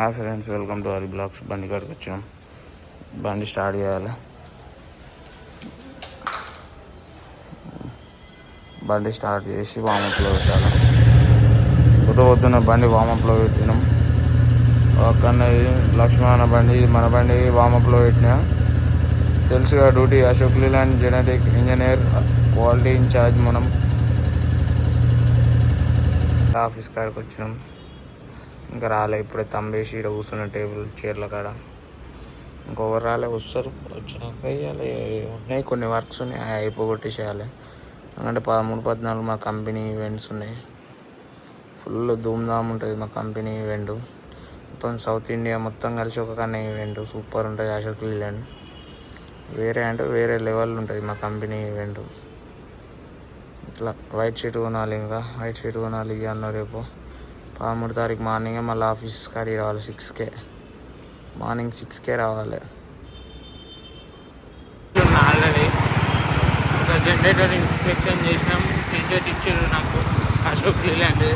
Hi friends, welcome to Hari blogs. బండి కాడికి వచ్చాం. బండి స్టార్ట్ చేయాలి. బండి స్టార్ట్ చేసి వామప్లో పెట్టాలి. పొద్దున బండి వామప్లో పెట్టినాం. అక్కడనే లక్ష్మణ బండి, మన బండి వామప్లో పెట్టినా. తెలుసుగా duty Ashok Leyland genetic engineer, quality incharge. మనం ఆఫీస్ కాడికి వచ్చినాం. ఇంకా రాలే, ఇప్పుడే తంబేసి ఇక్కడ కూర్చున్న టేబుల్ చైర్ల కాడ. ఇంకొకరు రాలే, వస్తారు. వచ్చినాక ఇవ్వాలి ఉన్నాయి, కొన్ని వర్క్స్ ఉన్నాయి, అవి అయిపోగొట్టేసేయాలి. ఎందుకంటే 13-14 మా కంపెనీ ఈవెంట్స్ ఉన్నాయి. ఫుల్ ధూమ్ధామ్ ఉంటుంది మా కంపెనీ ఈవెంట్. మొత్తం సౌత్ ఇండియా మొత్తం కలిసి ఒక కన్నా ఈవెంట్ సూపర్ ఉంటుంది. అశోక్ లీలాండ్ వేరే అంటే వేరే లెవెల్ ఉంటుంది మా కంపెనీ ఈవెంట్. ఇట్లా వైట్ షీట్ కొనాలి, ఇంకా వైట్ షీట్ కొనాలి అన్న రేపు 13 తారీఖు మార్నింగే మళ్ళీ ఆఫీస్ కాడికి రావాలి. 6 మార్నింగ్ 6 రావాలి. ఆల్రెడీ ఒక జనరేటర్ ఇన్స్పెక్షన్ చేసినాం. టీషర్ట్ ఇచ్చారు నాకు అశోక్ లీలాండ్.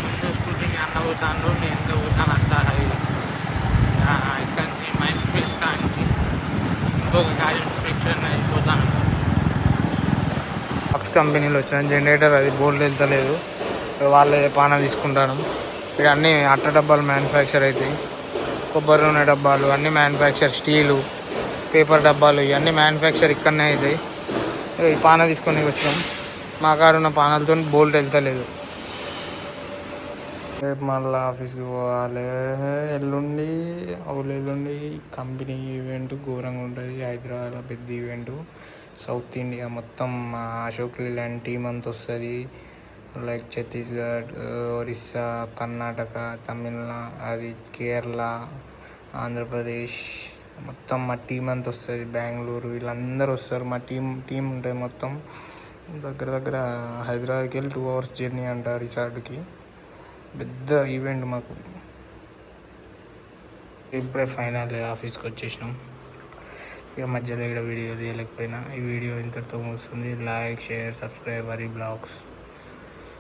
ముందు స్కూటీని అన్న పోతాను, నేను ఎంత పోతాను అంటారు. ఇక్కడ నుంచి మైండ్ స్పేస్ కానికి ఇంకొక కార్ ఇన్స్పెక్షన్ అయిపోతాను. బాక్స్ కంపెనీలో వచ్చిన జనరేటర్, అది బోర్డు వెళ్తలేదు. వాళ్ళే పాన తీసుకుంటాను. ఇక్కడ అన్నీ అట్ట డబ్బాలు మ్యానుఫ్యాక్చర్ అవుతాయి. కొబ్బరి నూనె డబ్బాలు అన్నీ మ్యానుఫ్యాక్చర్, స్టీలు, పేపర్ డబ్బాలు ఇవన్నీ మ్యానుఫ్యాక్చర్ ఇక్కడనే అవుతాయి. ఈ పాన తీసుకొని వచ్చినాం. మా కాడ ఉన్న పానాలతో బోల్ట్ వెళ్తలేదు. రేపు మళ్ళీ ఆఫీస్కి పోవాలి. ఎల్లుండి కంపెనీ ఈవెంట్ ఘోరంగా ఉంటుంది. హైదరాబాద్లో పెద్ద ఈవెంట్. సౌత్ ఇండియా మొత్తం మా అశోక్ లీలాండ్ టీం అంతా వస్తుంది. లైక్ ఛత్తీస్గఢ్, ఒరిస్సా, కర్ణాటక, తమిళనాడు, అది కేరళ, ఆంధ్రప్రదేశ్ మొత్తం మా టీం అంతా వస్తుంది. బెంగళూరు వీళ్ళందరూ వస్తారు. మా టీం ఉంటుంది మొత్తం. దగ్గర హైదరాబాద్కి వెళ్ళి 2 hours జర్నీ అంట రిసార్ట్కి. పెద్ద ఈవెంట్ మాకు. ఇప్పుడే ఫైనల్ ఆఫీస్కి వచ్చేసినాం. ఇక మధ్యలో ఇక్కడ వీడియో తీయలేకపోయినా. ఈ వీడియో ఇంతటితో ముగుస్తుంది. Like, share, subscribe Hari blogs.